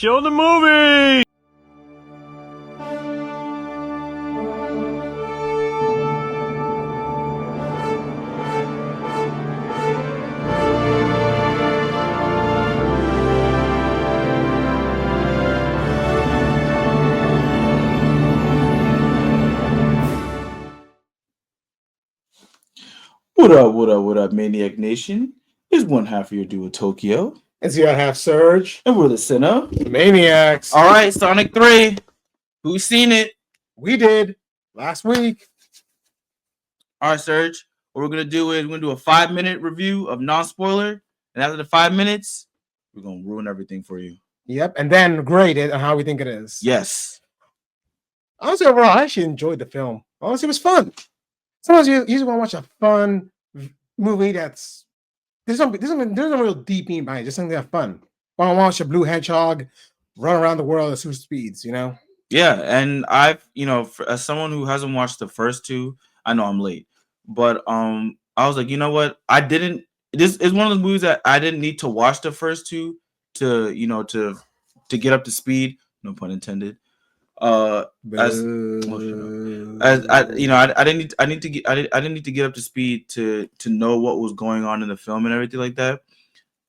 Show the movie! What up, Maniac Nation? It's one half of your duo Tokyo, It's the other half Surge. and we're the Sinner. Maniacs. All right, Sonic 3. Who's seen it? We did last week. All right, Serge. What we're going to do is we're going to do a 5-minute review of non-spoiler. And after the 5 minutes, we're going to ruin everything for you. Yep. And then grade it on how we think it is. Yes. Honestly, overall, I actually enjoyed the film. Honestly, it was fun. Sometimes you just want to watch a fun movie that's there's no real deep meaning behind it. Just something that's fun. Want to watch a blue hedgehog run around the world at super speeds, Yeah, and I've, as someone who hasn't watched the first two, I know I'm late. But I was like, you know what? This is one of those movies that I didn't need to watch the first two to get up to speed, no pun intended. I didn't need to get up to speed to know what was going on in the film and everything like that.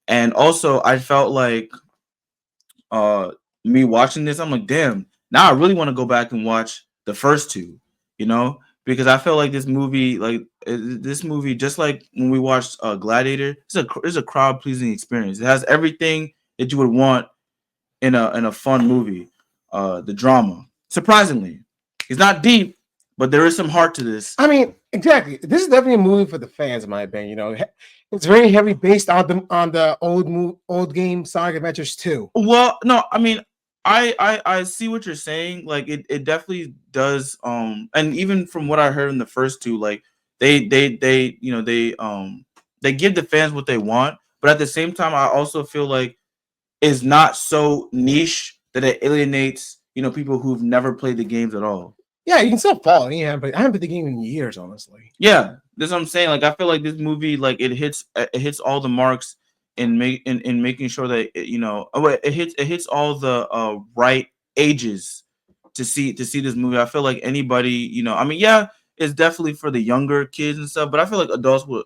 And also I felt like me watching this, I'm like, damn, now I really want to go back and watch the first two, because I felt like this movie, just like when we watched Gladiator, it's a crowd pleasing experience. It has everything that you would want in a fun movie. The drama, surprisingly, it's not deep, but there is some heart to this. I mean, exactly. This is definitely a movie for the fans, in my opinion. It's very heavy based on the old game Sonic Adventures 2. Well, no, I mean, I see what you're saying. Like it definitely does. And even from what I heard in the first two, like they give the fans what they want, but at the same time, I also feel like it's not so niche that it alienates people who've never played the games at all. Yeah, you can still follow. Yeah, but I haven't played the game in years, honestly. Yeah, that's what I'm saying. Like I feel like this movie, like it hits all the marks in making sure that it hits all the right ages to see this movie. I feel like anybody, I mean, yeah, it's definitely for the younger kids and stuff, but I feel like adults would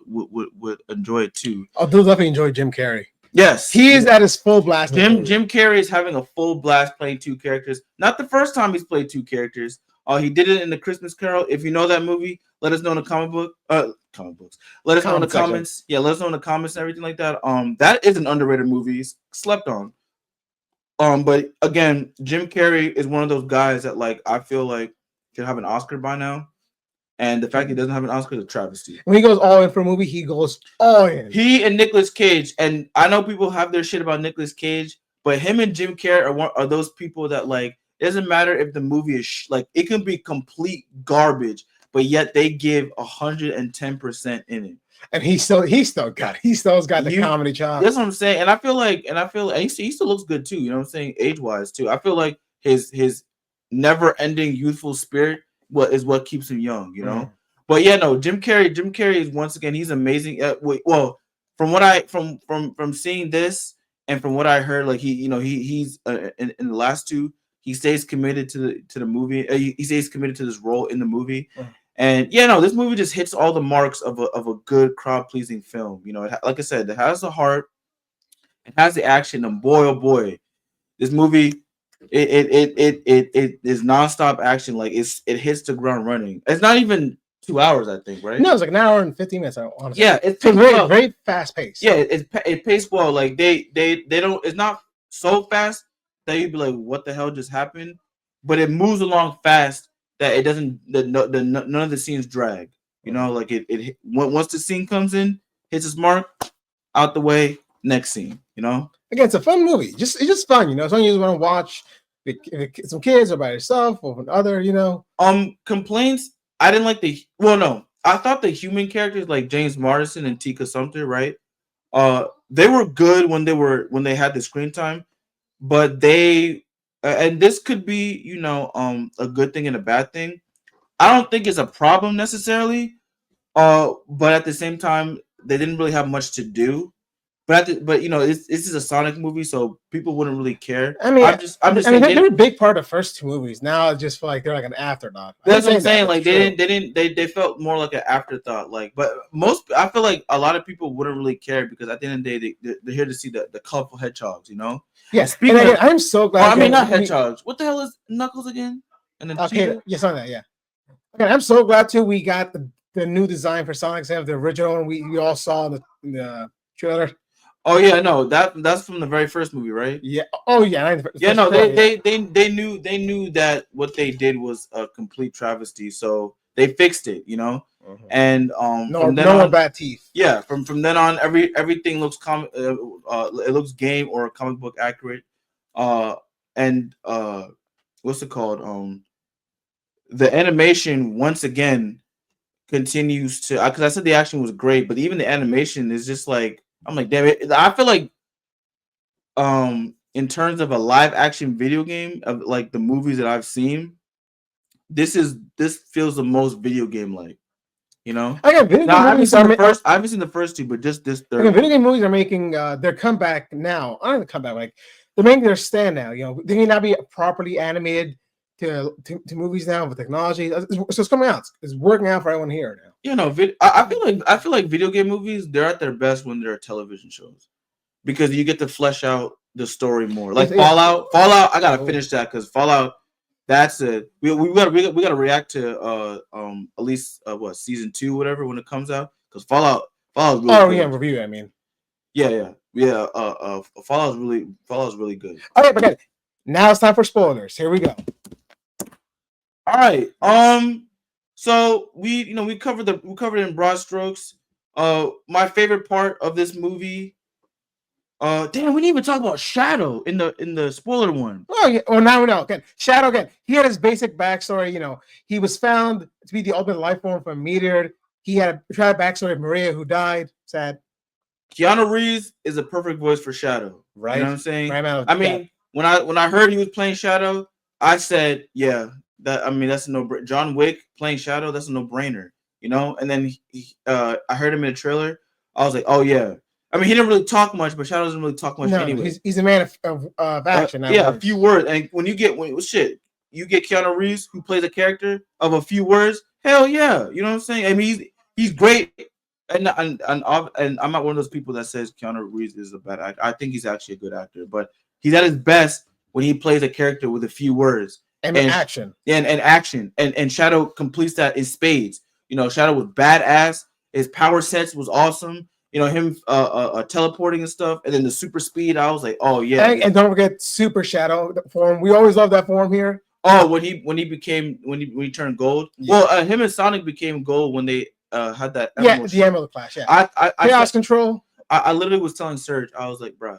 enjoy it too. Adults definitely enjoy Jim Carrey. Yes, he is at his full blast. Jim Carrey is having a full blast playing two characters. Not the first time he's played two characters. He did it in the Christmas Carol. If you know that movie, let us know in the comic books. Let us know in the comments. Yeah, let us know in the comments and everything like that. That is an underrated movie. It's slept on. But again, Jim Carrey is one of those guys that like I feel like should have an Oscar by now. And the fact he doesn't have an Oscar is a travesty. When he goes all in for a movie, he goes all in. He and Nicolas Cage, and I know people have their shit about Nicolas Cage, but him and Jim Carrey are those people that like. It doesn't matter if the movie is like it can be complete garbage, but yet they give 110% in it. And he still got the comedy chops. That's what I'm saying. And I feel like he still looks good too. You know what I'm saying? Age-wise too. I feel like his never-ending youthful spirit is what keeps him young. But yeah, no, Jim Carrey is once again he's amazing. Well, from seeing this and from what I heard, like he's in the last two. He stays committed to the movie. He stays committed to this role in the movie, and this movie just hits all the marks of a good crowd pleasing film. Like I said, it has the heart, it has the action, and boy oh boy, this movie it is nonstop action. Like it hits the ground running. It's not even 2 hours, I think, right? No, it's like an hour and 15 minutes. Honestly, yeah, it's very fast paced. Yeah, it paced well. Like they don't. It's not so fast that you'd be like, what the hell just happened? But it moves along fast that it doesn't. None of the scenes drag. Like it once the scene comes in, hits its mark, out the way, next scene. Again, it's a fun movie. It's just fun. Something you just want to watch with some kids or by yourself or with other. Complaints. I didn't like no. I thought the human characters like James Marsden and Tika Sumpter, right? They were good when they had the screen time. But they, and this could be, a good thing and a bad thing. I don't think it's a problem necessarily. But at the same time, they didn't really have much to do. but this is a Sonic movie, so people wouldn't really care. I mean, I'm just I mean, saying they're a big part of the first two movies. Now I just feel like they're like an afterthought. that's what I'm saying. Like they felt more like an afterthought. Like, but I feel like a lot of people wouldn't really care because at the end of the day, they're here to see the colorful hedgehogs. Yes. Speaking And again, of, I'm so glad. I mean, not hedgehogs. What the hell is Knuckles again? And then okay, yes, on that, yeah. Again, I'm so glad too. We got the new design for Sonic Sam, the original one we all saw in the trailer. Oh yeah, no, that's from the very first movie, right? Yeah. Oh yeah. Yeah, no, they knew that what they did was a complete travesty, so they fixed it, Mm-hmm. And no more bad teeth. Yeah, from then on, everything looks it looks game or comic book accurate, and what's it called? The animation once again continues to because I said the action was great, but even the animation is just like I'm like, damn it. I feel like in terms of a live action video game of like the movies that I've seen, this feels the most video game like, Again, video game movies I haven't seen the first two, but just this third. Again, video game movies are making their comeback now. I don't know, comeback, like they're making their stand now. They may not be properly animated to movies now with technology. So it's coming out. It's working out for everyone here now. I feel like video game movies, they're at their best when they're television shows because you get to flesh out the story more. Like Fallout, I gotta finish that because Fallout. That's it. We gotta react to at least what season 2 whatever when it comes out because Fallout really good. Review. I mean, yeah. Fallout's really good. Okay, but now it's time for spoilers. Here we go. All right. So we covered it in broad strokes. My favorite part of this movie. Damn, we didn't even talk about Shadow in the spoiler one. Oh yeah. Well, now we know. Again, Shadow. Again, he had his basic backstory. He was found to be the ultimate life form from a meteor. He had a tragic backstory of Maria who died. Sad. Keanu Reeves is a perfect voice for Shadow. Right. You know what I'm saying? Right, I mean, when I heard he was playing Shadow, I said, yeah, that's a no-brainer. John Wick playing Shadow, that's a no-brainer. And then I heard him in the trailer. I was like, oh yeah. I mean, he didn't really talk much, but Shadow doesn't really talk much anyway. He's a man of action. A few words. And when you get Keanu Reeves who plays a character of a few words, hell yeah. You know what I'm saying? I mean, he's great. And I'm not one of those people that says Keanu Reeves is a bad actor. I think he's actually a good actor, but he's at his best when he plays a character with a few words and action. And action. And Shadow completes that in spades. Shadow was badass. His power sets was awesome. Him teleporting and stuff, and then the super speed. I was like, oh yeah. And don't forget Super Shadow form. We always love that form here. Oh, when he turned gold. Yeah. Well, him and Sonic became gold when they had that. The Emerald Clash. Yeah. Chaos Control. I literally was telling Serge, I was like, bro,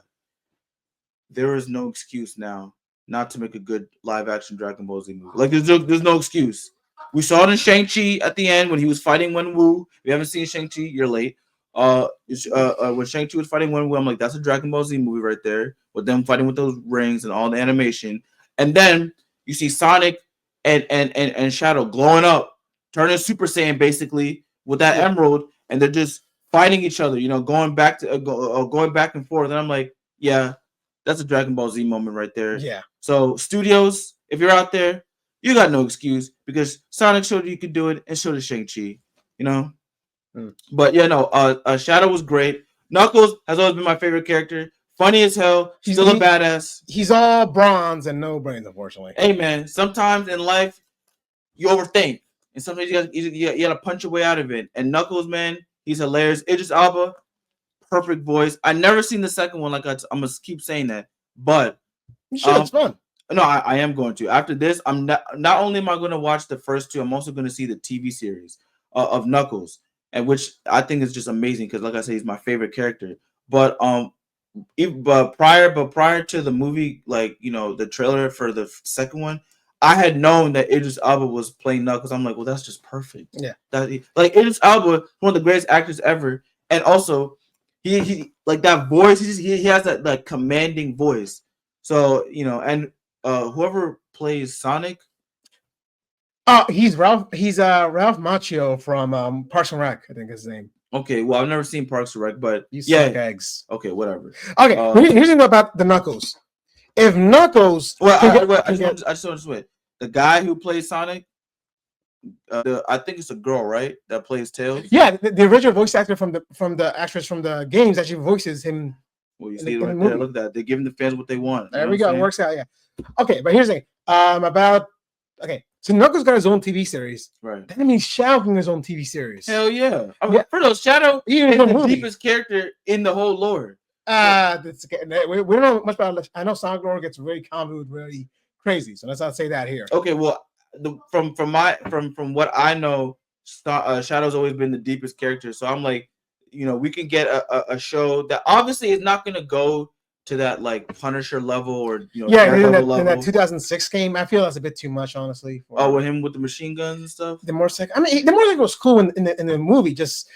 there is no excuse now not to make a good live action Dragon Ball Z movie. Like there's no excuse. We saw it in Shang-Chi at the end when he was fighting Wenwu. If you haven't seen Shang-Chi, you're late. When Shang-Chi was fighting Wenwu, I'm like, that's a Dragon Ball Z movie right there with them fighting with those rings and all the animation. And then you see Sonic and Shadow glowing up, turning Super Saiyan basically with that emerald, and they're just fighting each other, going back and forth. And I'm like, yeah, that's a Dragon Ball Z moment right there. Yeah. So studios, if you're out there, you got no excuse because Sonic showed you could do it, and so did Shang-Chi. But Shadow was great. Knuckles has always been my favorite character. Funny as hell. Still a badass. He's all bronze and no brains, unfortunately. Hey man, sometimes in life you overthink, and sometimes you gotta punch your way out of it. And Knuckles, man, he's hilarious. Idris Elba, perfect voice. I never seen the second one. Like I'm gonna keep saying that, but it's fun. No, I am going to. After this, I'm not only am I going to watch the first two, I'm also going to see the TV series of Knuckles, and which I think is just amazing because, like I say, he's my favorite character. But prior to the movie, like the trailer for the second one, I had known that Idris Elba was playing Knuckles. I'm like, well, that's just perfect. Yeah, like Idris Elba, one of the greatest actors ever, and also he like that voice. He has that like commanding voice. So and whoever plays Sonic. He's Ralph. He's Ralph Macchio from Parks and Rec. I think is his name. Okay, well, I've never seen Parks and Rec, but You yeah. suck eggs. Okay, whatever. Okay, here's the thing about the Knuckles. If Knuckles, I just want to wait. The guy who plays Sonic, I think it's a girl, right? That plays Tails. Yeah, the original voice actor from the actress from the games actually voices him. Well, you see it right there. Look at that. They're giving the fans what they want. There we go. It works out. Yeah. Okay, but here's the thing. So Knuckles got his own TV series. Right. That means Shadow getting his own TV series. Hell yeah. I mean, for those Shadow is the deepest character in the whole lore. We don't know much about. I know Sonic lore gets really convoluted, really crazy. So let's not say that here. Okay, well, from what I know, Shadow's always been the deepest character. So I'm like, we can get a show that obviously is not going to go to that like Punisher level or in that 2006 game. I feel that's a bit too much, honestly. With him with the machine guns and stuff. The motorcycle was cool in the movie. Just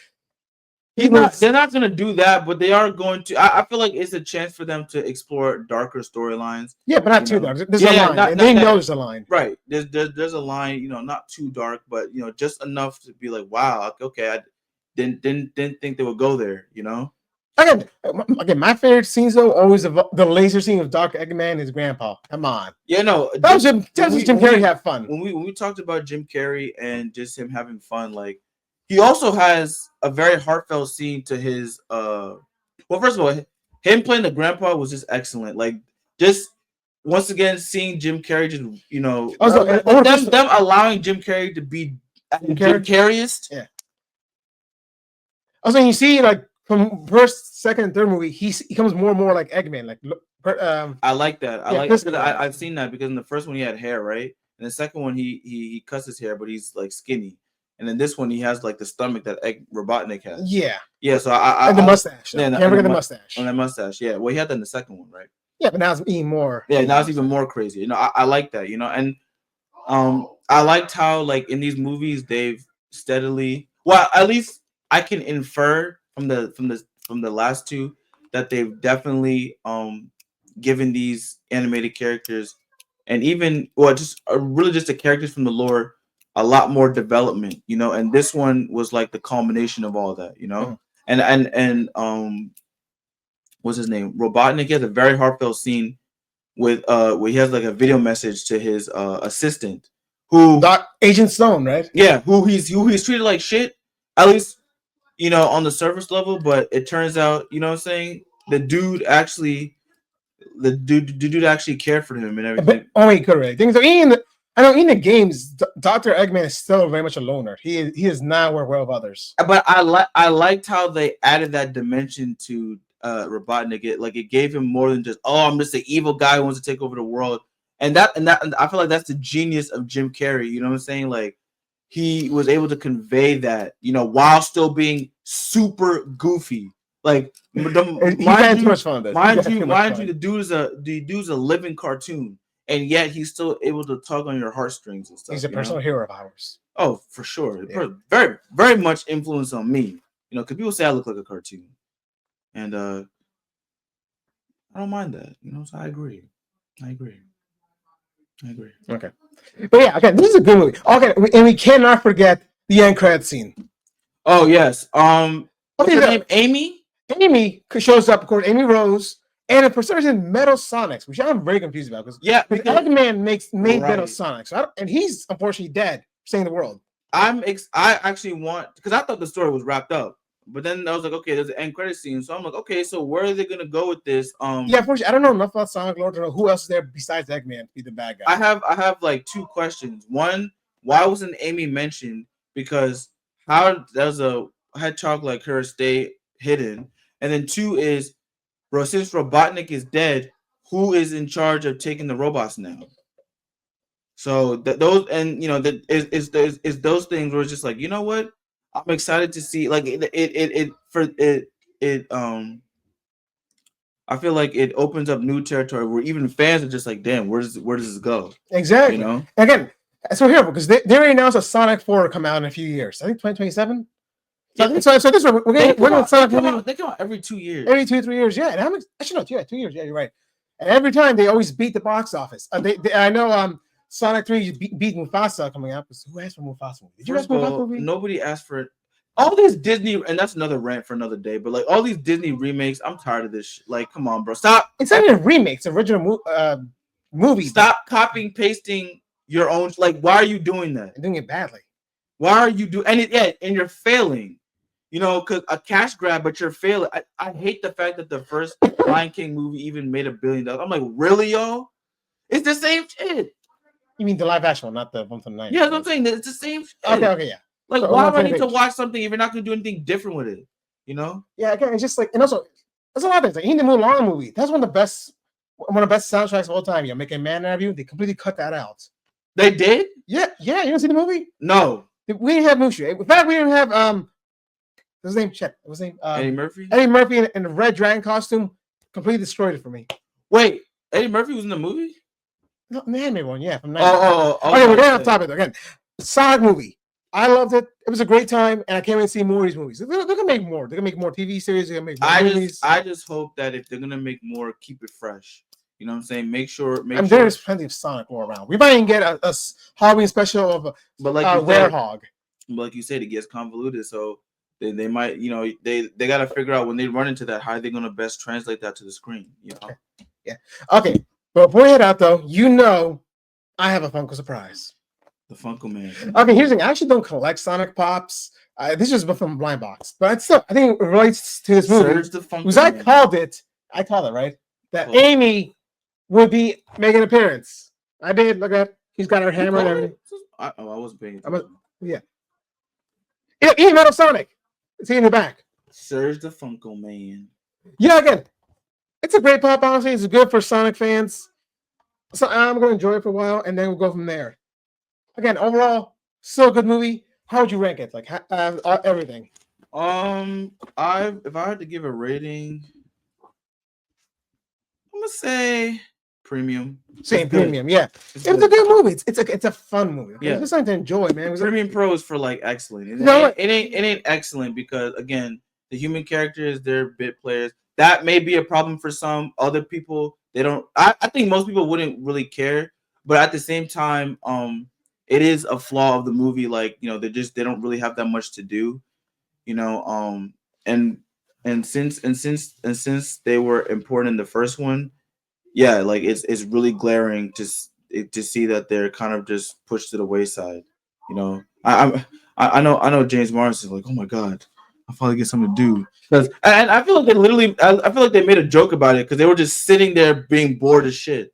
they're not going to do that, but they are going to. I feel like it's a chance for them to explore darker storylines. Yeah, but not too dark. There's a line. They know there's a line. Right. There's a line. Not too dark, but just enough to be like, wow, okay, I didn't think they would go there. Again, my favorite scenes though always the laser scene of Dr. Eggman and his grandpa. Come on. Yeah, no. That was Jim Carrey have fun. When we talked about Jim Carrey and just him having fun, like he also has a very heartfelt scene to his well, first of all, him playing the grandpa was just excellent. Like just once again seeing Jim Carrey just them allowing Jim Carrey to be Jim Carriest. Yeah. Also, you see like from first, second, and third movie, he becomes more and more like Eggman. I like that. I've seen that because in the first one he had hair, right? And the second one he cuts his hair, but he's like skinny. And then this one he has like the stomach that Robotnik has. Yeah. Yeah. So and the mustache. Yeah, can't forget the mustache. And the mustache. Yeah. Well, he had that in the second one, right? Yeah, but now it's even more. Yeah, now it's even more crazy. I like that. And I liked how like in these movies they've steadily, well, at least I can infer from the last two that they've definitely given these animated characters and even just the characters from the lore a lot more development, and this one was like the culmination of all that, and what's his name? Robotnik has a very heartfelt scene with where he has like a video message to his assistant who Agent Stone, right? Yeah, who he's treated like shit, at least on the surface level, but it turns out, what I'm saying, the dude actually cared for him and everything. But, he could really. Things I know in the games, Dr. Eggman is still very much a loner. He is not work well with others. But I liked how they added that dimension to Robotnik. It gave him more than just, I'm just an evil guy who wants to take over the world. And I feel like that's the genius of Jim Carrey. You know what I'm saying? Like he was able to convey that, while still being super goofy. Like he had too much fun with this. Mind you, the dude's a living cartoon. And yet he's still able to tug on your heartstrings and stuff. He's a personal hero of ours. Oh, for sure. Yeah. Very, very much influence on me. Because people say I look like a cartoon. And I don't mind that. So I agree. Okay. But yeah, okay, this is a good movie. Okay, and we cannot forget the end credit scene. Oh, yes. What's her name? Amy? Amy shows up, of course, Amy Rose. And for some reason, Metal Sonics, which I'm very confused about, because Eggman made Metal Sonics, and he's unfortunately dead, saving the world. I actually want, because I thought the story was wrapped up, but then I was like, okay, there's an end credit scene, so I'm like, okay, so where are they gonna go with this? Yeah, unfortunately, I don't know enough about Sonic Lord to know who else is there besides Eggman to be the bad guy. I have like two questions. One, why wasn't Amy mentioned? Because how does a hedgehog like her stay hidden? And then two is, bro, since Robotnik is dead, who is in charge of taking the robots now? So those, and is those things where it's just like, you know what? I'm excited to see, like I feel like it opens up new territory where even fans are just like, damn, where does this go? Exactly. Again, so here, because they already announced a Sonic 4 come out in a few years. I think 2027. So this we're going Sonic. They come out every 2 years. Every 2 or 3 years, yeah. And how much? Actually, no, 2 years. Yeah, you're right. And every time they always beat the box office. I know Sonic 3 beat Mufasa coming out. Who asked for Mufasa movie? Did you ask for Mufasa movie? Nobody asked for it. all these Disney, and that's another rant for another day. But like all these Disney remakes, I'm tired of this. Like, come on, bro, stop. It's not even remakes. Original movie. Stop copying pasting your own. Like, why are you doing that? And doing it badly. Why are you doing? And you're failing. You know, because a cash grab, but you're failing. I hate the fact that the first Lion King movie even made $1 billion. I'm like, really, y'all? It's the same shit. You mean the live action one, not the one from the 90s? Yeah, that's what I'm saying. It's the same shit. Okay, yeah. Like, So, why do I need to watch something if you're not going to do anything different with it? You know? Yeah, again, it's just like, and also, there's a lot of things. Like, even the Mulan movie, that's one of the best soundtracks of all time. You're making a man out of you. They completely cut that out. They did? Yeah. You didn't see the movie? No. We didn't have Mushu. In fact, we didn't have what's his name? Chet. What's his name? Eddie Murphy? Eddie Murphy in the red dragon costume completely destroyed it for me. Wait, Eddie Murphy was in the movie? No, the anime one, yeah. From 90s. Okay, we're getting off topic again. Sonic movie. I loved it. It was a great time, and I can't wait to see more of these movies. They're gonna make more. They're gonna make more TV series. They're gonna make more movies. I just hope that if they're gonna make more, keep it fresh. You know what I'm saying? Make sure. There's plenty of Sonic lore around. We might even get a Halloween special of but like Werehog. But like you said, it gets convoluted, so they might, you know, they got to figure out when they run into that, how are they gonna best translate that to the screen? You know? Yeah. Okay. But before we head out, though, you know, I have a Funko surprise. The Funko Man. Okay, here's the thing. I actually don't collect Sonic Pops. This is from Blind Box, but I think it relates to this movie. Surge the Funko Because I Man. called it right, that Amy would be making an appearance. I did. Look at, he's got her hammer and everything. I wasn't paying attention. Yeah. Even Metal Sonic. See in the back. Surge the Funko Man. Yeah, again, it's a great pop. Honestly, it's good for Sonic fans. So I'm going to enjoy it for a while, and then we'll go from there. Again, overall, still a good movie. How would you rank it? Like everything. If I had to give a rating, I'm gonna say premium. Same premium, yeah. It's a good movie. It's a fun movie. Yeah, it's something to enjoy, man. Premium Pro is for like excellent. It ain't excellent because again, the human characters, they're bit players. That may be a problem for some other people. They don't. I think most people wouldn't really care, but at the same time, it is a flaw of the movie. Like, you know, they don't really have that much to do, you know. And since they were important in the first one, yeah, like it's really glaring to see that they're kind of just pushed to the wayside. You know, I know James Marsden is like, oh my god, I'll finally get something to do. And I feel like I feel like they made a joke about it because they were just sitting there being bored as shit.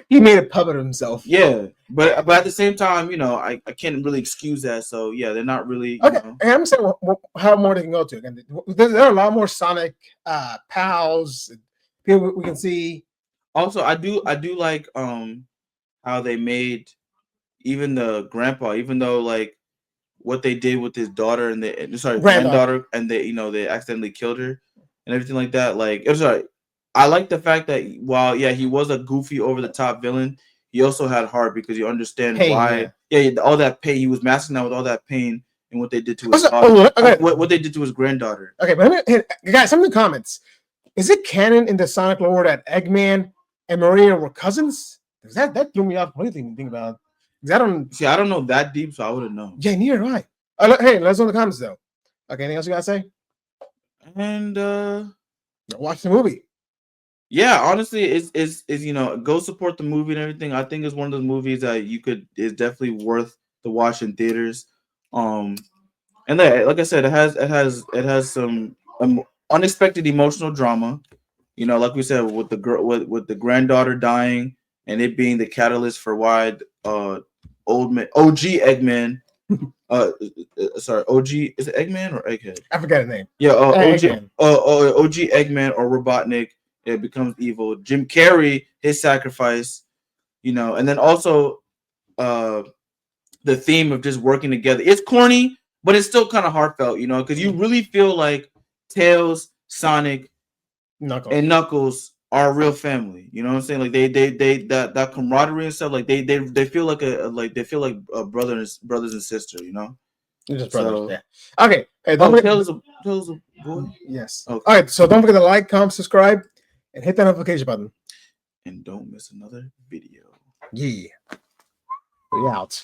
He made a puppet of himself. Yeah, but at the same time, you know, I can't really excuse that. So yeah, they're not really. Okay, and I'm gonna say how more they can go to. Again, there are a lot more Sonic pals. People we can see. Also, I do like how they made even the grandpa, even though like what they did with his daughter and granddaughter, and they accidentally killed her and everything like that. Like, it was I like the fact that while he was a goofy over the top villain, he also had heart because you understand why. Yeah, all that pain, he was masking that with all that pain and what they did to his daughter, what they did to his granddaughter. Okay, but guys, some in the comments. Is it canon in the Sonic lore that Eggman and Maria were cousins? That threw me off completely when you think about it. I don't know that deep, so I wouldn't know. Yeah, neither do I. Hey, let's know in the comments though. Okay, anything else you gotta say? And watch the movie. Yeah, honestly, is you know, go support the movie and everything. I think it's one of those movies that is definitely worth the watch in theaters. And like I said, it has some unexpected emotional drama. You know, like we said, with the girl with the granddaughter dying and it being the catalyst for why OG Eggman sorry, OG, is it Eggman or Egghead? I forgot his name. Yeah, OG Eggman or Robotnik, it becomes evil. Jim Carrey, his sacrifice, you know, and then also the theme of just working together. It's corny, but it's still kind of heartfelt, you know, because you really feel like Tails, Sonic, and Knuckles are a real family. You know what I'm saying? Like they that camaraderie and stuff. Like they feel like brothers and sisters. You know, they're just brothers. Yeah. Okay. Hey, Tails is a boy. Yes. Okay. All right. So don't forget to like, comment, subscribe, and hit that notification button. And don't miss another video. Yeah. We out.